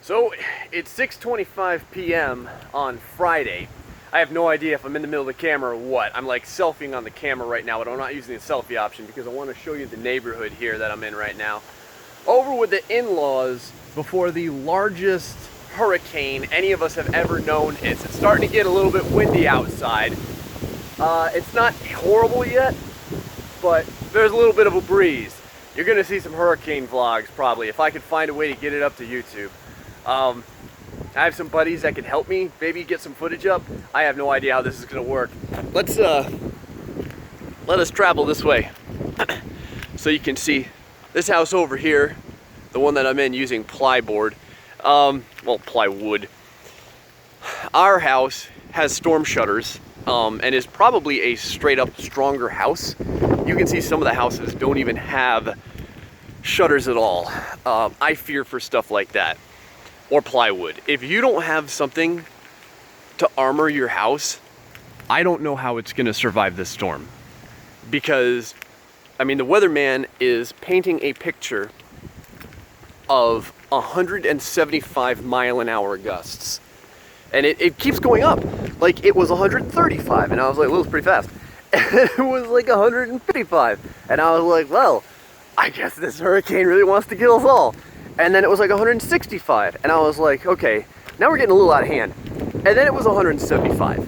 So it's 6:25 p.m. on Friday. I have no idea if I'm in the middle of the camera or what. I'm like selfieing on the camera right now, but I'm not using the selfie option because I want to show you the neighborhood here that I'm in right now. Over with the in-laws before the largest hurricane any of us have ever known hits. It's starting to get a little bit windy outside. It's not horrible yet, but there's a little bit of a breeze. You're gonna see some hurricane vlogs probably, if I could find a way to get it up to YouTube. I have some buddies that can help me maybe get some footage up. I have no idea how this is gonna work. Let us travel this way so you can see this house over here, the one that I'm in using plywood. Plywood. Our house has storm shutters and is probably a straight up stronger house. You can see some of the houses don't even have shutters at all. I fear for stuff like that. Or plywood. If you don't have something to armor your house, I don't know how it's gonna survive this storm. Because, I mean, the weatherman is painting a picture of 175 mile-an-hour gusts. And it keeps going up. Like, it was 135, and I was like, well, it's pretty fast. And it was like 155. And I was like, well, I guess this hurricane really wants to kill us all. And then it was like 165, and I was like, okay, now we're getting a little out of hand. And then it was 175.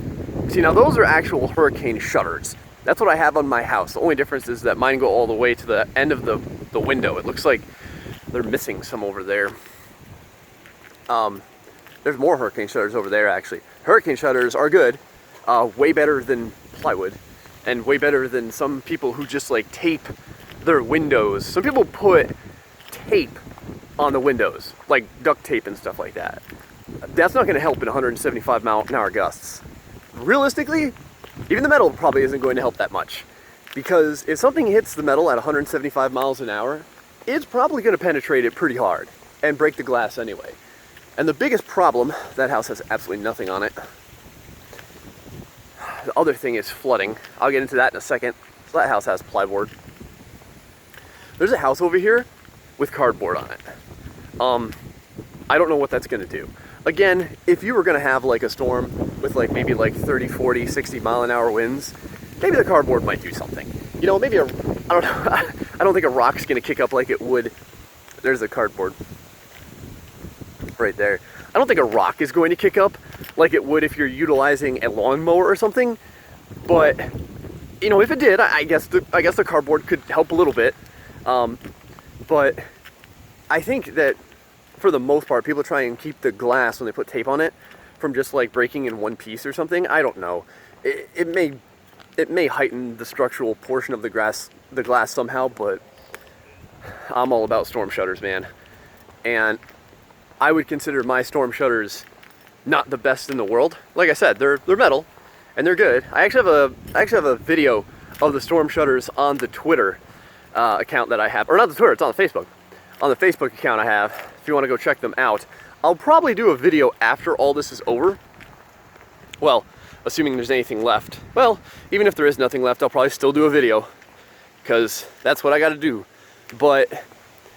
See, now those are actual hurricane shutters. That's what I have on my house. The only difference is that mine go all the way to the end of the window. It looks like they're missing some over there. There's more hurricane shutters over there, actually. Hurricane shutters are good, way better than plywood, and way better than some people who just like tape their windows. Some people put tape on the windows, like duct tape and stuff like that. That's not going to help in 175 mile-an-hour gusts. Realistically, even the metal probably isn't going to help that much, because if something hits the metal at 175 miles an hour, it's probably going to penetrate it pretty hard and break the glass anyway. And the biggest problem, that house has absolutely nothing on it. The other thing is flooding. I'll get into that in a second. So that house has plywood. There's a house over here with cardboard on it. I don't know what that's gonna do. Again, if you were gonna have like a storm with like maybe like 30, 40, 60 mile-an-hour winds, maybe the cardboard might do something. You know, maybe I don't know, I don't think a rock's gonna kick up like it would. There's the cardboard right there. I don't think a rock is going to kick up like it would if you're utilizing a lawnmower or something. But, you know, if it did, I guess the cardboard could help a little bit. But I think that for the most part, people try and keep the glass when they put tape on it from just like breaking in one piece or something. I don't know. It may heighten the structural portion of the glass somehow, but I'm all about storm shutters, man. And I would consider my storm shutters not the best in the world. Like I said, they're metal and they're good. I actually have a video of the storm shutters on the Twitter account that I have, or not the Twitter, it's on the Facebook. On the Facebook account I have, if you want to go check them out. I'll probably do a video after all this is over. Well, assuming there's anything left. Well, even if there is nothing left, I'll probably still do a video, because that's what I got to do.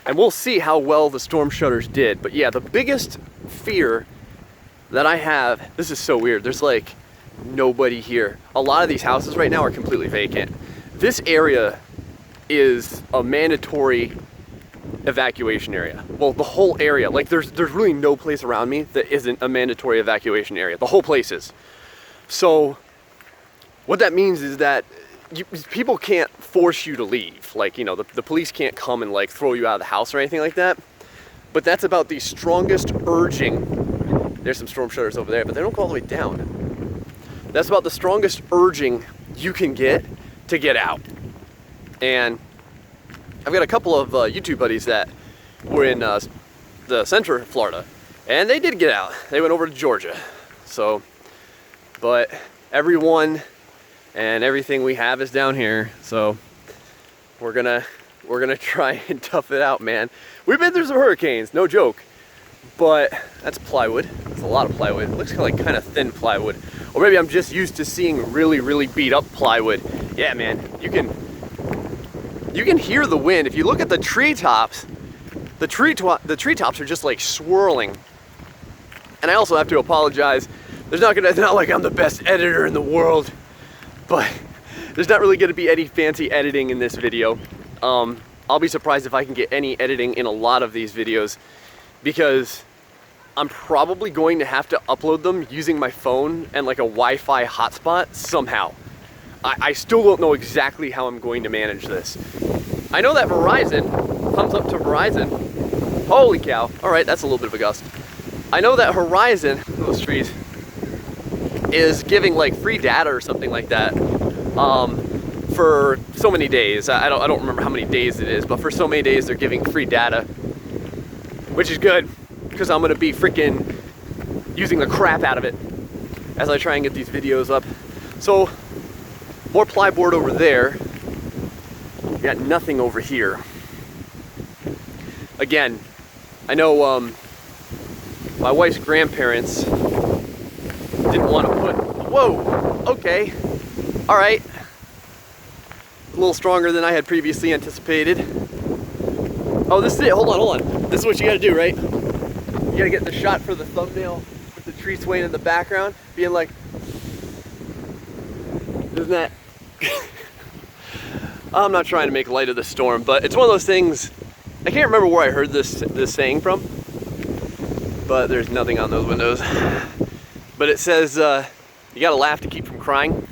And we'll see how well the storm shutters did. But yeah, the biggest fear that I have, this is so weird, there's like nobody here. A lot of these houses right now are completely vacant. This area is a mandatory evacuation area. Well, the whole area, like there's really no place around me that isn't a mandatory evacuation area. The whole place is. So what that means is that people can't force you to leave. Like, you know, the police can't come and like throw you out of the house or anything like that. But that's about the strongest urging. There's some storm shutters over there, but they don't go all the way down. That's about the strongest urging you can get to get out. And I've got a couple of YouTube buddies that were in the center of Florida, and they did get out. They went over to Georgia. So, but everyone and everything we have is down here. So we're gonna try and tough it out, man. We've been through some hurricanes, no joke. But that's plywood. That's a lot of plywood. It looks kind of thin plywood. Or maybe I'm just used to seeing really, really beat up plywood. Yeah, man, you can hear the wind. If you look at the treetops, the treetops are just like swirling And I also have to apologize. It's not like I'm the best editor in the world, but there's not really going to be any fancy editing in this video. I'll be surprised if I can get any editing in a lot of these videos, because I'm probably going to have to upload them using my phone and like a Wi-Fi hotspot somehow. I still don't know exactly how I'm going to manage this. I know that Verizon, thumbs up to Verizon. Holy cow. All right, that's a little bit of a gust. I know that Horizon, those trees, is giving like free data or something like that for so many days. I don't remember how many days it is, but for so many days they're giving free data, which is good, because I'm gonna be freaking using the crap out of it as I try and get these videos up. So, more plyboard over there. We got nothing over here. Again, I know my wife's grandparents didn't want to put, whoa, okay, all right. A little stronger than I had previously anticipated. Oh, this is it, hold on. This is what you gotta do, right? You gotta get the shot for the thumbnail with the tree swaying in the background, being like, isn't that? I'm not trying to make light of the storm, but it's one of those things, I can't remember where I heard this saying from, but there's nothing on those windows. But it says, you gotta laugh to keep from crying.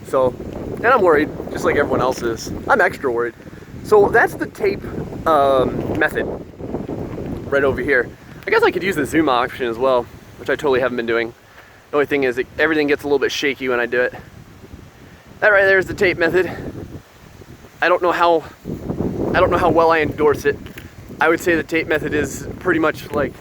So, and I'm worried, just like everyone else is. I'm extra worried. So that's the tape method right over here. I guess I could use the zoom option as well, which I totally haven't been doing. The only thing is that everything gets a little bit shaky when I do it. That right there is the tape method. I don't know how well I endorse it. I would say the tape method is pretty much like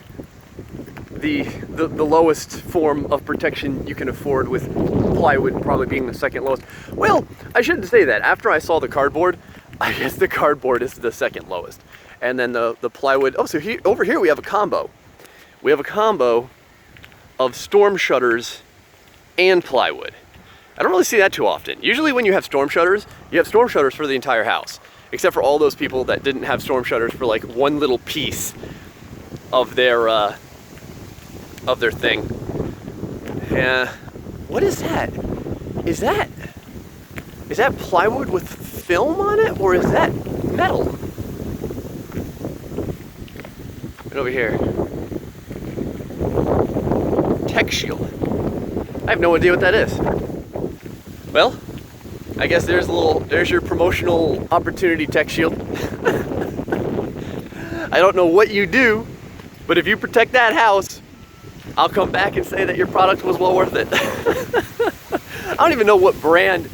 the lowest form of protection you can afford, with plywood probably being the second lowest. Well, I shouldn't say that. After I saw the cardboard, I guess the cardboard is the second lowest. And then the plywood, oh, so over here we have a combo. We have a combo of storm shutters and plywood. I don't really see that too often. Usually when you have storm shutters for the entire house, except for all those people that didn't have storm shutters for like one little piece of their thing. Yeah. What is that? Is that plywood with film on it, or is that metal? Right over here. Tech shield. I have no idea what that is. Well, I guess there's your promotional opportunity, Tech Shield. I don't know what you do, but if you protect that house, I'll come back and say that your product was well worth it. I don't even know what brand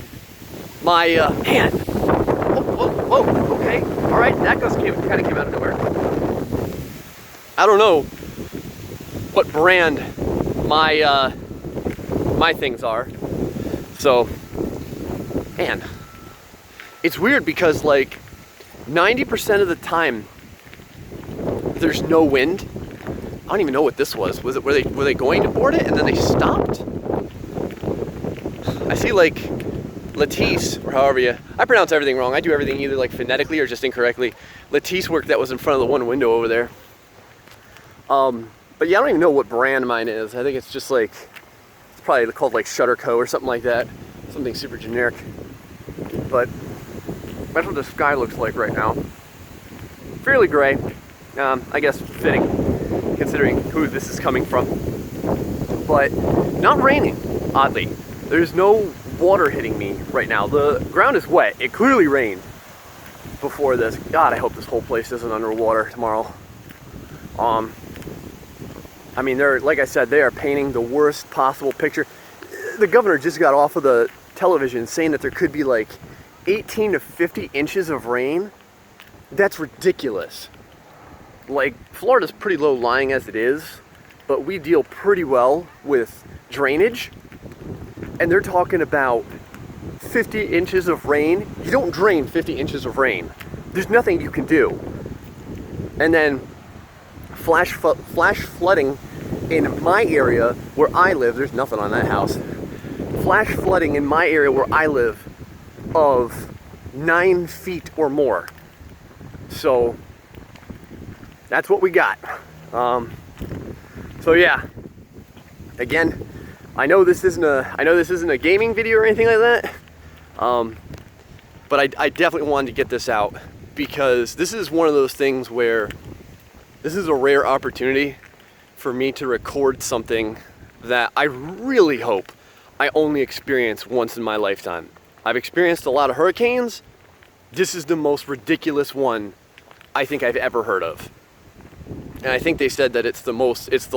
my, man. Whoa, okay. All right, that kind of came out of nowhere. I don't know what brand my, my things are. So, man, it's weird because like 90% of the time there's no wind. I don't even know what this was. Were they going to board it and then they stopped? I see like Lattice, or however I pronounce everything wrong. I do everything either like phonetically or just incorrectly. Lattice work that was in front of the one window over there. But yeah, I don't even know what brand mine is. I think it's just like, it's probably called like Shutter Co or something like that. Something super generic. But that's what the sky looks like right now. Fairly gray. I guess fitting, considering who this is coming from. But not raining, oddly. There's no water hitting me right now. The ground is wet. It clearly rained before this. God, I hope this whole place isn't underwater tomorrow. I mean, like I said, they are painting the worst possible picture. The governor just got off of the television saying that there could be like 18 to 50 inches of rain. That's ridiculous. Like, Florida's pretty low lying as it is, but we deal pretty well with drainage. And they're talking about 50 inches of rain. You don't drain 50 inches of rain. There's nothing you can do. And then flash flooding in my area where I live. There's nothing on that house. Flash flooding in my area where I live of 9 feet or more. So that's what we got. So yeah, again, I know this isn't a gaming video or anything like that, but I definitely wanted to get this out because this is one of those things where this is a rare opportunity for me to record something that I really hope I only experience once in my lifetime. I've experienced a lot of hurricanes. This is the most ridiculous one I think I've ever heard of. And I think they said that it's the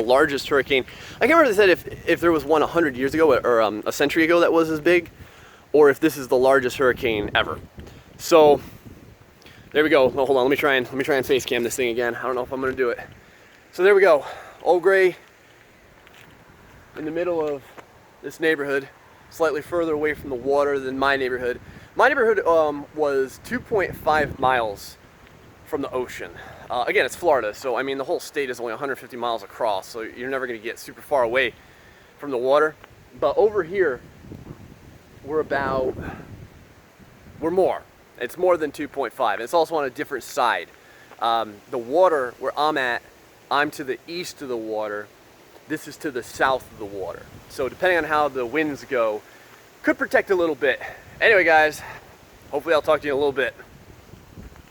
largest hurricane. I can't remember if they said if there was one 100 years ago or a century ago that was as big, or if this is the largest hurricane ever. So there we go. Oh, hold on, let me try and face cam this thing again. I don't know if I'm gonna do it. So there we go. Old Gray in the middle of this neighborhood, slightly further away from the water than my neighborhood. My neighborhood was 2.5 miles from the ocean. Again, it's Florida, so I mean the whole state is only 150 miles across, so you're never going to get super far away from the water. But over here, we're more. It's more than 2.5. It's also on a different side. The water where I'm at, I'm to the east of the water. This is to the south of the water. So depending on how the winds go, could protect a little bit. Anyway, guys, hopefully I'll talk to you in a little bit.